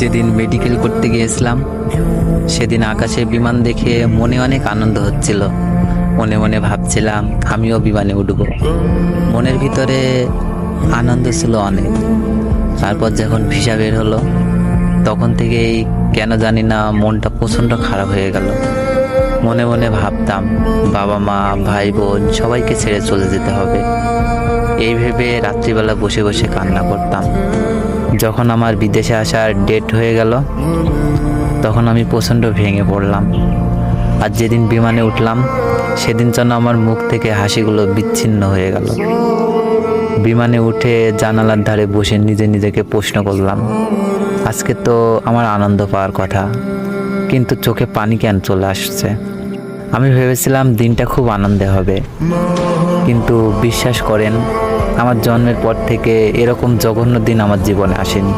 যেদিন মেডিকেল করতে গিয়েছিলাম সেদিন আকাশে বিমান দেখে মনে অনেক আনন্দ হচ্ছিল। মনে মনে ভাবছিলাম আমিও বিমানে উঠব। মনের ভিতরে আনন্দ ছিল অনেক। তারপর যখন ভিসা বের হলো তখন থেকেই কেন জানি না মনটা প্রচণ্ড খারাপ হয়ে গেল। মনে মনে ভাবতাম বাবা মা ভাই বোন সবাইকে ছেড়ে চলে যেতে হবে। এই ভেবে রাত্রিবেলা বসে বসে কান্না করতাম। যখন আমার বিদেশে আসার ডেট হয়ে গেল তখন আমি প্রচণ্ড ভেঙে পড়লাম। আর যেদিন বিমানে উঠলাম সেদিন যেন আমার মুখ থেকে হাসিগুলো বিচ্ছিন্ন হয়ে গেল। বিমানে উঠে জানালার ধারে বসে নিজে নিজেকে প্রশ্ন করলাম, আজকে তো আমার আনন্দ পাওয়ার কথা, কিন্তু চোখে পানি কেন চলে আসছে। আমি ভেবেছিলাম দিনটা খুব আনন্দে হবে, কিন্তু বিশ্বাস করেন আমার জন্মের পর থেকে এরকম জঘন্য দিন আমার জীবনে আসেনি।